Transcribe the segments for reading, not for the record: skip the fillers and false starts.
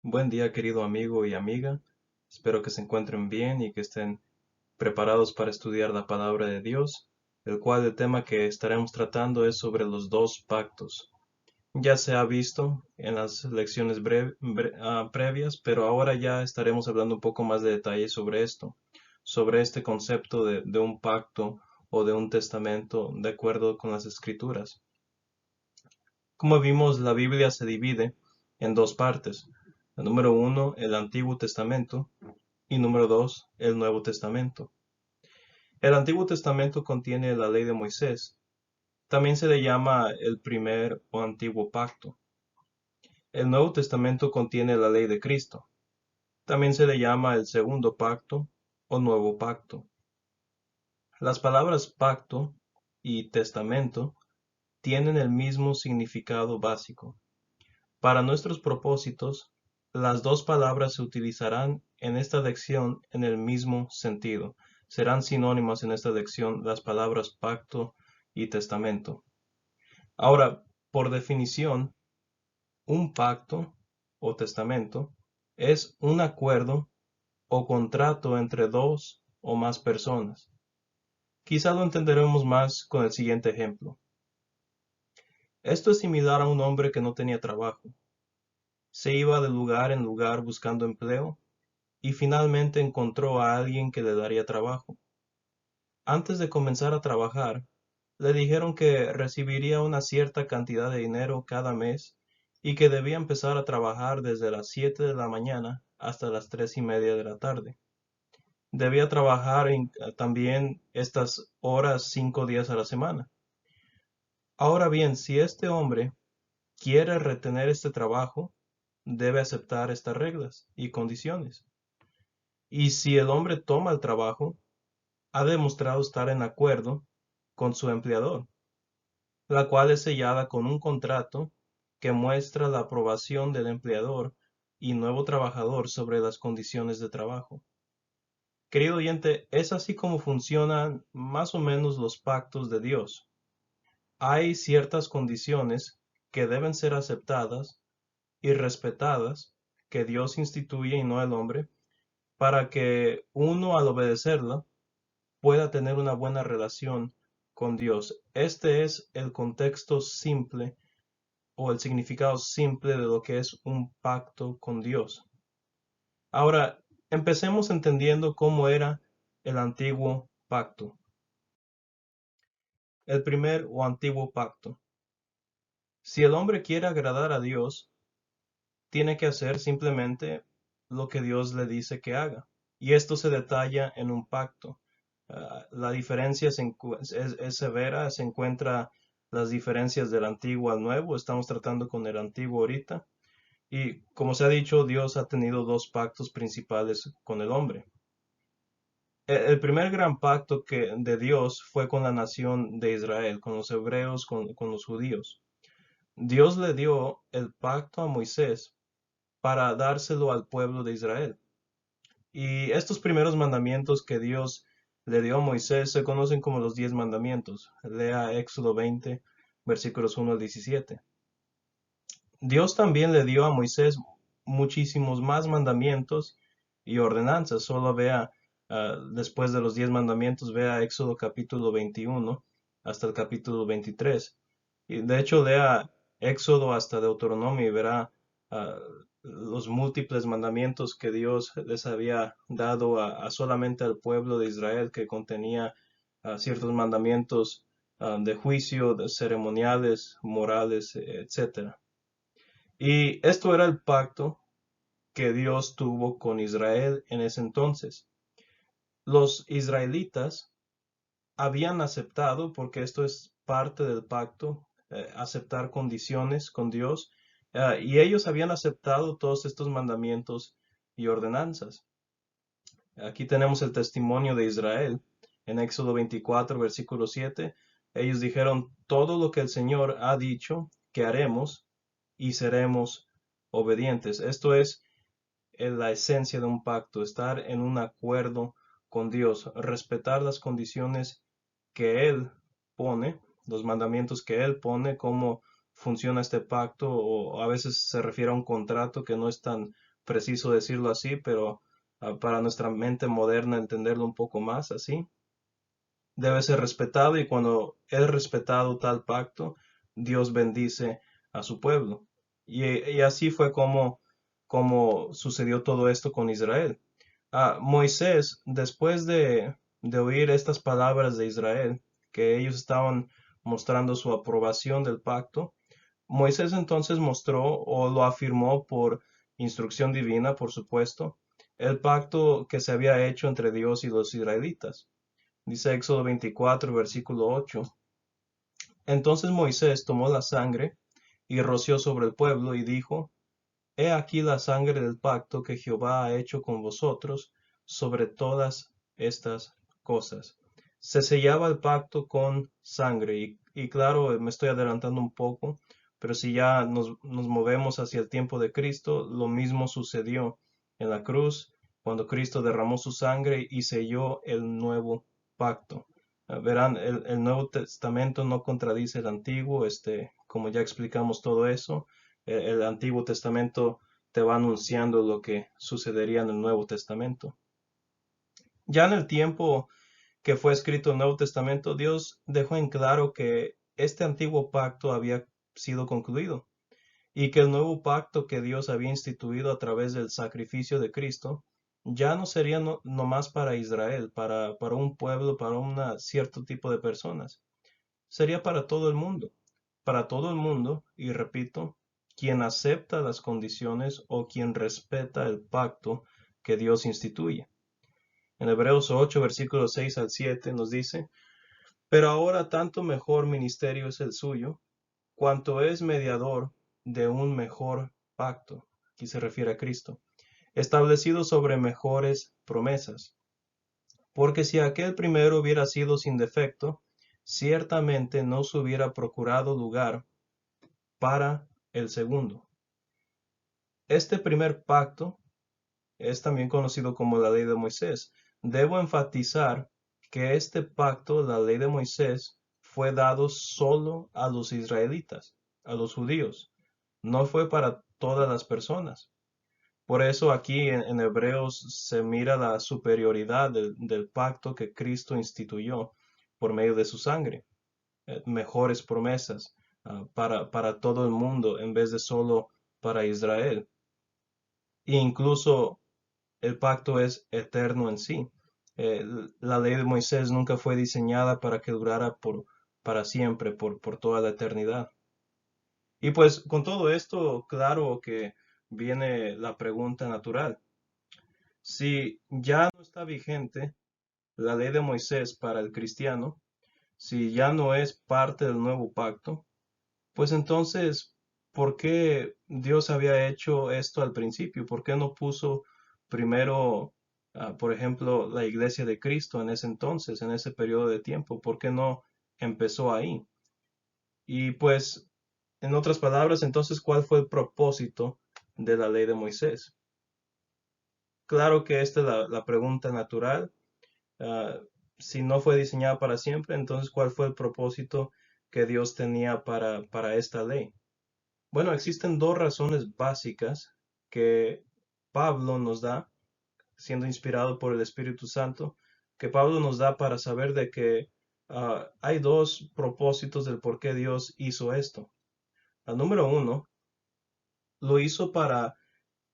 Buen día, querido amigo y amiga. Espero que se encuentren bien y que estén preparados para estudiar la palabra de Dios, el cual el tema que estaremos tratando es sobre los dos pactos. Ya se ha visto en las lecciones previas, pero ahora ya estaremos hablando un poco más de detalle sobre esto, sobre este concepto de un pacto o de un testamento de acuerdo con las escrituras. Como vimos, la Biblia se divide en dos partes. El número uno, el Antiguo Testamento, y número dos, el Nuevo Testamento. El Antiguo Testamento contiene la ley de Moisés. También se le llama el primer o antiguo pacto. El Nuevo Testamento contiene la ley de Cristo. También se le llama el segundo pacto o nuevo pacto. Las palabras pacto y testamento tienen el mismo significado básico. Para nuestros propósitos, las dos palabras se utilizarán en esta lección en el mismo sentido. Serán sinónimas en esta lección las palabras pacto y testamento. Ahora, por definición, un pacto o testamento es un acuerdo o contrato entre dos o más personas. Quizá lo entenderemos más con el siguiente ejemplo. Esto es similar a un hombre que no tenía trabajo. Se iba de lugar en lugar buscando empleo y finalmente encontró a alguien que le daría trabajo. Antes de comenzar a trabajar, le dijeron que recibiría una cierta cantidad de dinero cada mes y que debía empezar a trabajar desde las 7 de la mañana hasta las 3:30 de la tarde. Debía trabajar también estas horas 5 días a la semana. Ahora bien, si este hombre quiere retener este trabajo, debe aceptar estas reglas y condiciones. Y si el hombre toma el trabajo, ha demostrado estar en acuerdo con su empleador, la cual es sellada con un contrato que muestra la aprobación del empleador y nuevo trabajador sobre las condiciones de trabajo. Querido oyente, es así como funcionan más o menos los pactos de Dios. Hay ciertas condiciones que deben ser aceptadas y respetadas que Dios instituye y no el hombre, para que uno al obedecerla pueda tener una buena relación con Dios. Este es el contexto simple o el significado simple de lo que es un pacto con Dios. Ahora, empecemos entendiendo cómo era el antiguo pacto, el primer o antiguo pacto. Si el hombre quiere agradar a Dios, tiene que hacer simplemente lo que Dios le dice que haga. Y esto se detalla en un pacto. La diferencia es severa, se encuentra las diferencias del antiguo al nuevo. Estamos tratando con el antiguo ahorita. Y como se ha dicho, Dios ha tenido dos pactos principales con el hombre. El primer gran pacto de Dios fue con la nación de Israel, con los hebreos, con los judíos. Dios le dio el pacto a Moisés para dárselo al pueblo de Israel. Y estos primeros mandamientos que Dios le dio a Moisés se conocen como los 10 mandamientos. Lea Éxodo 20, versículos 1 al 17. Dios también le dio a Moisés muchísimos más mandamientos y ordenanzas. Solo vea, después de los 10 mandamientos, vea Éxodo capítulo 21 hasta el capítulo 23. Y de hecho, lea Éxodo hasta Deuteronomio y verá ah, los múltiples mandamientos que Dios les había dado a solamente al pueblo de Israel, que contenía ciertos mandamientos de juicio, de ceremoniales, morales, etcétera. Y esto era el pacto que Dios tuvo con Israel en ese entonces. Los israelitas habían aceptado, porque esto es parte del pacto, aceptar condiciones con Dios, y ellos habían aceptado todos estos mandamientos y ordenanzas. Aquí tenemos el testimonio de Israel en Éxodo 24, versículo 7. Ellos dijeron, todo lo que el Señor ha dicho que haremos y seremos obedientes. Esto es la esencia de un pacto, estar en un acuerdo con Dios, respetar las condiciones que Él pone, los mandamientos que Él pone, cómo funciona este pacto, o a veces se refiere a un contrato que no es tan preciso decirlo así, pero para nuestra mente moderna entenderlo un poco más así. Debe ser respetado y cuando es respetado tal pacto, Dios bendice a su pueblo. Y así fue como sucedió todo esto con Israel. Moisés, después de oír estas palabras de Israel, que ellos estaban mostrando su aprobación del pacto, Moisés entonces mostró o lo afirmó por instrucción divina, por supuesto, el pacto que se había hecho entre Dios y los israelitas. Dice Éxodo 24, versículo 8. Entonces Moisés tomó la sangre y roció sobre el pueblo y dijo, He aquí la sangre del pacto que Jehová ha hecho con vosotros sobre todas estas cosas. Se sellaba el pacto con sangre y claro, me estoy adelantando un poco, pero si ya nos movemos hacia el tiempo de Cristo, lo mismo sucedió en la cruz, cuando Cristo derramó su sangre y selló el nuevo pacto. Verán, el Nuevo Testamento no contradice el Antiguo, como ya explicamos todo eso. El Antiguo Testamento te va anunciando lo que sucedería en el Nuevo Testamento. Ya en el tiempo que fue escrito el Nuevo Testamento, Dios dejó en claro que este antiguo pacto había sido concluido y que el nuevo pacto que Dios había instituido a través del sacrificio de Cristo ya no sería nomás para Israel, para un pueblo, para un cierto tipo de personas. Sería para todo el mundo, y repito, quien acepta las condiciones o quien respeta el pacto que Dios instituye. En Hebreos 8, versículos 6 al 7 nos dice, pero ahora tanto mejor ministerio es el suyo, cuanto es mediador de un mejor pacto, aquí se refiere a Cristo, establecido sobre mejores promesas. Porque si aquel primero hubiera sido sin defecto, ciertamente no se hubiera procurado lugar para el segundo. Este primer pacto es también conocido como la ley de Moisés. Debo enfatizar que este pacto, la ley de Moisés, fue dado solo a los israelitas, a los judíos. No fue para todas las personas. Por eso aquí en Hebreos se mira la superioridad del pacto que Cristo instituyó por medio de su sangre. Mejores promesas para todo el mundo en vez de solo para Israel. E incluso el pacto es eterno en sí. Eh, la ley de Moisés nunca fue diseñada para que durara para siempre, por toda la eternidad. Y pues con todo esto, claro que viene la pregunta natural. Si ya no está vigente la ley de Moisés para el cristiano, si ya no es parte del nuevo pacto, pues entonces, ¿por qué Dios había hecho esto al principio? ¿Por qué no puso primero, por ejemplo, la iglesia de Cristo en ese entonces, en ese periodo de tiempo? ¿Por qué no empezó ahí? Y pues, en otras palabras, entonces, ¿cuál fue el propósito de la ley de Moisés? Claro que esta es la pregunta natural. ah, si no fue diseñada para siempre, entonces, ¿cuál fue el propósito que Dios tenía para esta ley? Bueno, existen dos razones básicas que Pablo nos da, siendo inspirado por el Espíritu Santo, que Pablo nos da para saber de que hay dos propósitos del por qué Dios hizo esto. El número uno, lo hizo para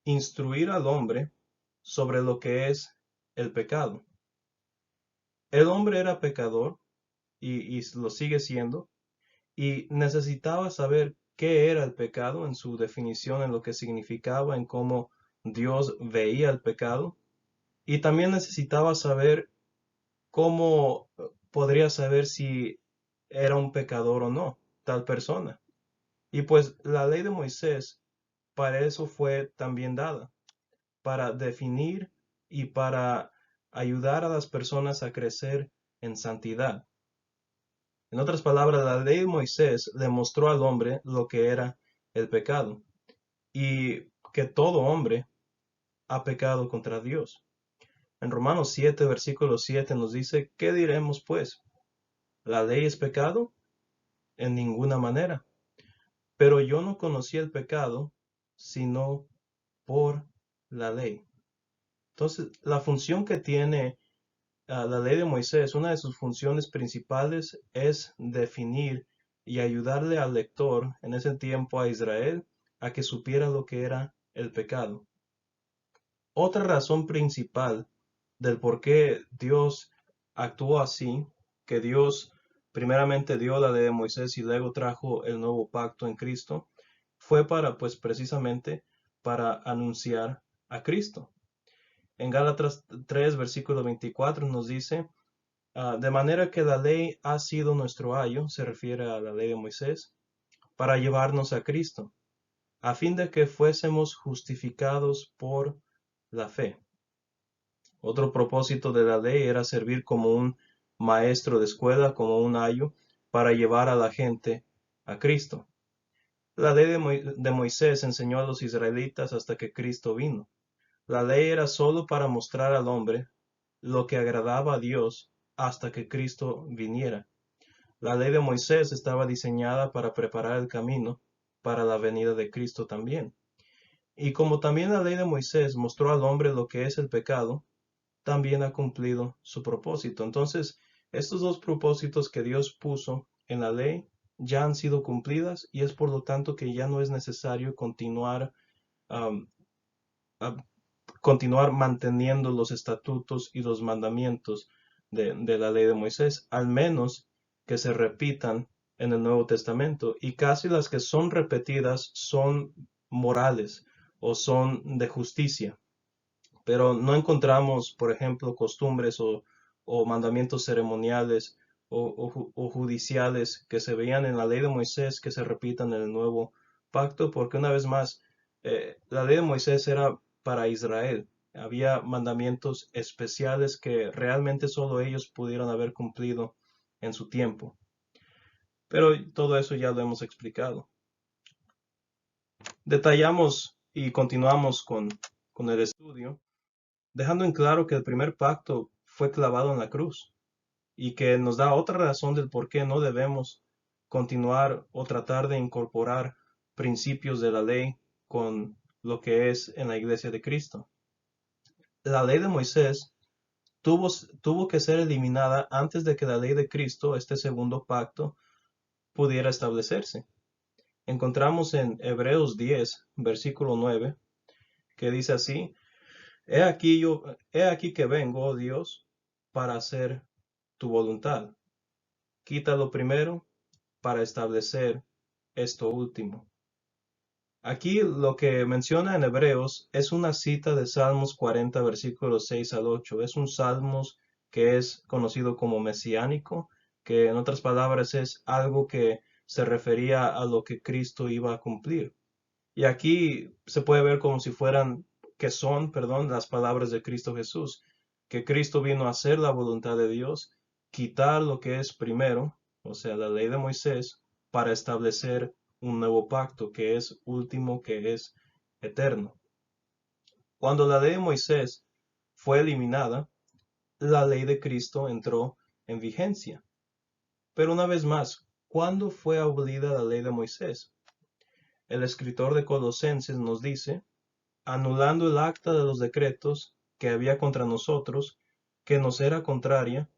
instruir al hombre sobre lo que es el pecado. El hombre era pecador y lo sigue siendo, y necesitaba saber qué era el pecado en su definición, en lo que significaba, en cómo Dios veía el pecado. Y también necesitaba saber cómo podría saber si era un pecador o no, tal persona. Y pues la ley de Moisés para eso fue también dada, para definir y para ayudar a las personas a crecer en santidad. En otras palabras, la ley de Moisés le mostró al hombre lo que era el pecado y que todo hombre ha pecado contra Dios. En Romanos 7, versículo 7 nos dice, ¿qué diremos pues? ¿La ley es pecado? En ninguna manera. Pero yo no conocí el pecado sino por la ley. Entonces, la función que tiene la ley de Moisés, una de sus funciones principales es definir y ayudarle al lector, en ese tiempo a Israel, a que supiera lo que era el pecado. Otra razón principal del por qué Dios actuó así, que Dios primeramente dio la ley de Moisés y luego trajo el nuevo pacto en Cristo, fue para, pues precisamente, para anunciar a Cristo. En Gálatas 3, versículo 24 nos dice, de manera que la ley ha sido nuestro ayo, se refiere a la ley de Moisés, para llevarnos a Cristo, a fin de que fuésemos justificados por la fe. Otro propósito de la ley era servir como un maestro de escuela, como un ayo, para llevar a la gente a Cristo. La ley de Moisés enseñó a los israelitas hasta que Cristo vino. La ley era solo para mostrar al hombre lo que agradaba a Dios hasta que Cristo viniera. La ley de Moisés estaba diseñada para preparar el camino para la venida de Cristo también. Y como también la ley de Moisés mostró al hombre lo que es el pecado, también ha cumplido su propósito. Entonces, estos dos propósitos que Dios puso en la ley ya han sido cumplidas y es por lo tanto que ya no es necesario um, continuar manteniendo los estatutos y los mandamientos de la ley de Moisés, al menos que se repitan en el Nuevo Testamento. Y casi las que son repetidas son morales o son de justicia. Pero no encontramos, por ejemplo, costumbres o mandamientos ceremoniales o judiciales que se veían en la ley de Moisés que se repitan en el nuevo pacto, porque una vez más, la ley de Moisés era para Israel. Había mandamientos especiales que realmente solo ellos pudieron haber cumplido en su tiempo. Pero todo eso ya lo hemos explicado. Detallamos y continuamos con el estudio, dejando en claro que el primer pacto fue clavado en la cruz y que nos da otra razón del por qué no debemos continuar o tratar de incorporar principios de la ley con lo que es en la iglesia de Cristo. La ley de Moisés tuvo que ser eliminada antes de que la ley de Cristo, este segundo pacto, pudiera establecerse. Encontramos en Hebreos 10, versículo 9, que dice así, he aquí que vengo, oh Dios, para hacer tu voluntad. Quita lo primero para establecer esto último. Aquí lo que menciona en Hebreos es una cita de Salmos 40, versículos 6 al 8. Es un Salmos que es conocido como mesiánico, que en otras palabras es algo que se refería a lo que Cristo iba a cumplir. Y aquí se puede ver como si fueran, perdón, las palabras de Cristo Jesús, que Cristo vino a hacer la voluntad de Dios, quitar lo que es primero, o sea, la ley de Moisés, para establecer un nuevo pacto que es último, que es eterno. Cuando la ley de Moisés fue eliminada, la ley de Cristo entró en vigencia. Pero una vez más, ¿cuándo fue abolida la ley de Moisés? El escritor de Colosenses nos dice, anulando el acta de los decretos que había contra nosotros, que nos era contraria,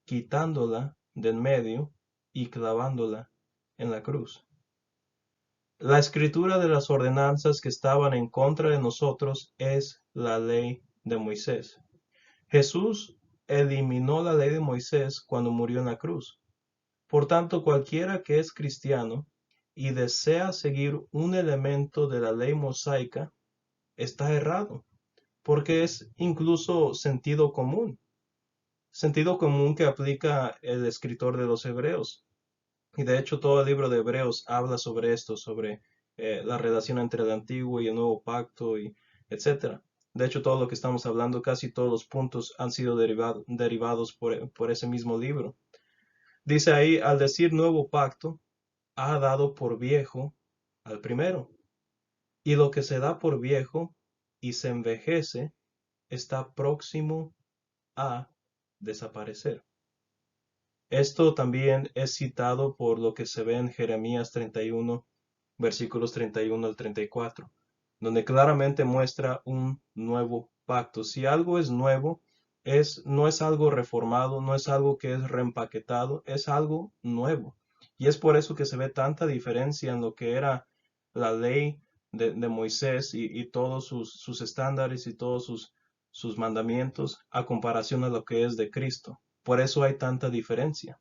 quitándola del medio y clavándola en la cruz. La escritura de las ordenanzas que estaban en contra de nosotros es la ley de Moisés. Jesús eliminó la ley de Moisés cuando murió en la cruz. Por tanto, cualquiera que es cristiano y desea seguir un elemento de la ley mosaica está errado, porque es incluso sentido común que aplica el escritor de los Hebreos. Y de hecho todo el libro de Hebreos habla sobre esto, sobre la relación entre el antiguo y el nuevo pacto, y etcétera. De hecho, todo lo que estamos hablando, casi todos los puntos han sido derivados por ese mismo libro. Dice ahí, al decir nuevo pacto, ha dado por viejo al primero. Y lo que se da por viejo y se envejece está próximo a desaparecer. Esto también es citado por lo que se ve en Jeremías 31, versículos 31 al 34. donde claramente muestra un nuevo pacto. Si algo es nuevo, no es algo reformado, no es algo que es reempaquetado, es algo nuevo. Y es por eso que se ve tanta diferencia en lo que era la ley de Moisés y todos sus estándares y todos sus mandamientos a comparación a lo que es de Cristo. Por eso hay tanta diferencia.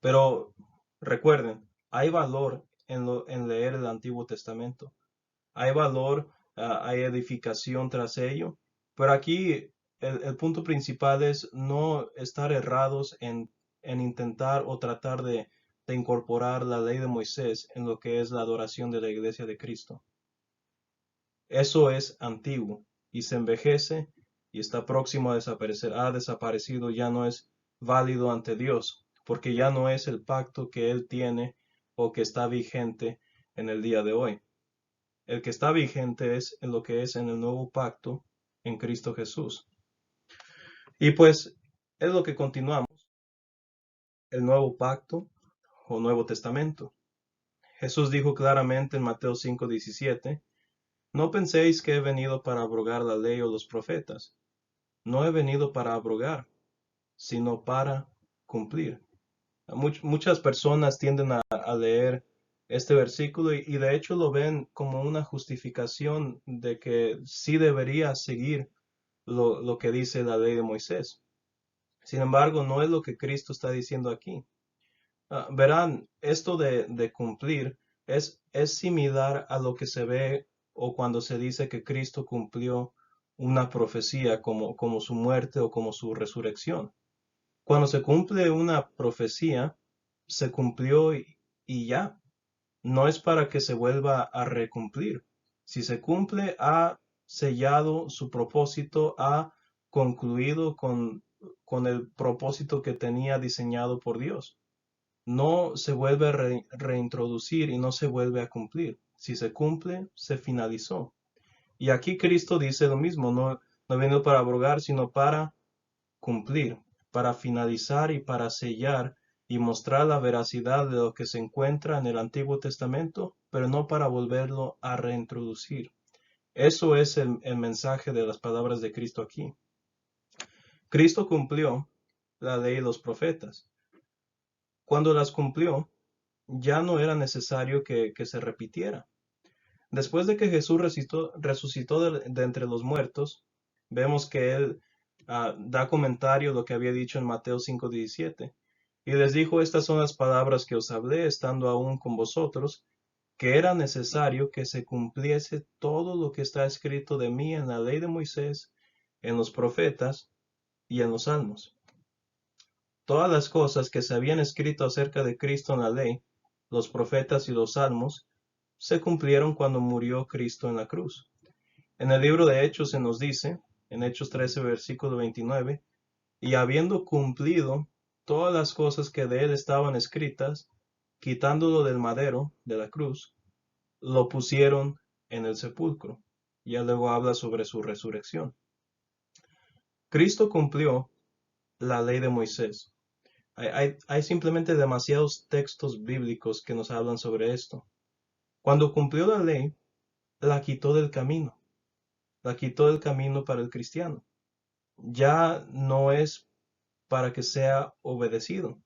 Pero recuerden, hay valor en leer el Antiguo Testamento. Hay valor, hay edificación tras ello. Pero aquí el punto principal es no estar errados en intentar o tratar de incorporar la ley de Moisés en lo que es la adoración de la iglesia de Cristo. Eso es antiguo y se envejece y está próximo a desaparecer. Ha desaparecido, ya no es válido ante Dios, porque ya no es el pacto que Él tiene o que está vigente en el día de hoy. El que está vigente es en lo que es en el nuevo pacto en Cristo Jesús. Y pues es lo que continuamos, el nuevo pacto o Nuevo Testamento. Jesús dijo claramente en Mateo 5:17, no penséis que he venido para abrogar la ley o los profetas. No he venido para abrogar, sino para cumplir. Muchas personas tienden a leer este versículo y de hecho lo ven como una justificación de que sí debería seguir lo que dice la ley de Moisés. Sin embargo, no es lo que Cristo está diciendo aquí. Verán, esto de cumplir es similar a lo que se ve o cuando se dice que Cristo cumplió una profecía como su muerte o como su resurrección. Cuando se cumple una profecía, se cumplió y ya. No es para que se vuelva a recumplir. Si se cumple, ha sellado su propósito, ha concluido con el propósito que tenía diseñado por Dios. No se vuelve a reintroducir y no se vuelve a cumplir. Si se cumple, se finalizó. Y aquí Cristo dice lo mismo, no vino para abrogar, sino para cumplir, para finalizar y para sellar y mostrar la veracidad de lo que se encuentra en el Antiguo Testamento, pero no para volverlo a reintroducir. Eso es el mensaje de las palabras de Cristo aquí. Cristo cumplió la ley y los profetas. Cuando las cumplió, ya no era necesario que se repitiera. Después de que Jesús resucitó de entre los muertos, vemos que él da comentario de lo que había dicho en Mateo 5:17. Y les dijo, estas son las palabras que os hablé estando aún con vosotros, que era necesario que se cumpliese todo lo que está escrito de mí en la ley de Moisés, en los profetas y en los salmos. Todas las cosas que se habían escrito acerca de Cristo en la ley, los profetas y los salmos, se cumplieron cuando murió Cristo en la cruz. En el libro de Hechos se nos dice, en Hechos 13, versículo 29, y habiendo cumplido todas las cosas que de él estaban escritas, quitándolo del madero, de la cruz, lo pusieron en el sepulcro. Ya luego habla sobre su resurrección. Cristo cumplió la ley de Moisés. Hay simplemente demasiados textos bíblicos que nos hablan sobre esto. Cuando cumplió la ley, la quitó del camino. La quitó del camino para el cristiano. Ya no es para que sea obedecido.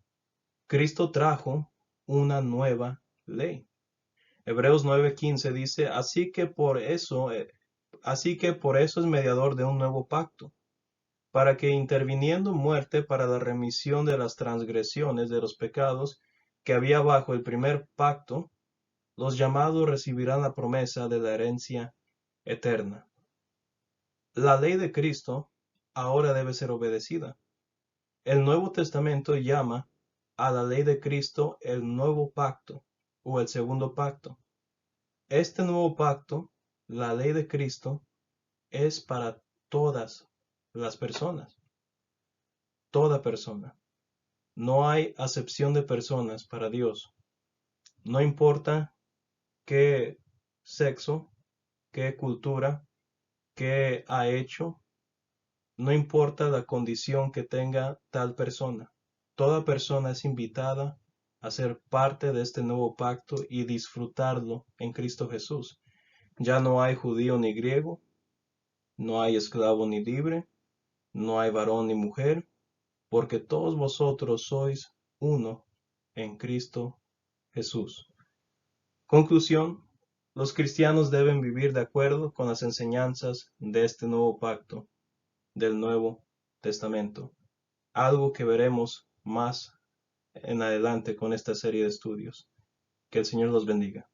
Cristo trajo una nueva ley. Hebreos 9:15 dice, así que por eso es mediador de un nuevo pacto, para que interviniendo muerte para la remisión de las transgresiones de los pecados que había bajo el primer pacto, los llamados recibirán la promesa de la herencia eterna. La ley de Cristo ahora debe ser obedecida. El Nuevo Testamento llama a la ley de Cristo el nuevo pacto o el segundo pacto. Este nuevo pacto, la ley de Cristo, es para todas las personas. Toda persona. No hay acepción de personas para Dios. No importa qué sexo, qué cultura, qué ha hecho, no importa la condición que tenga tal persona. Toda persona es invitada a ser parte de este nuevo pacto y disfrutarlo en Cristo Jesús. Ya no hay judío ni griego, no hay esclavo ni libre, no hay varón ni mujer, porque todos vosotros sois uno en Cristo Jesús. Conclusión: los cristianos deben vivir de acuerdo con las enseñanzas de este nuevo pacto, del Nuevo Testamento, algo que veremos más en adelante con esta serie de estudios. Que el Señor los bendiga.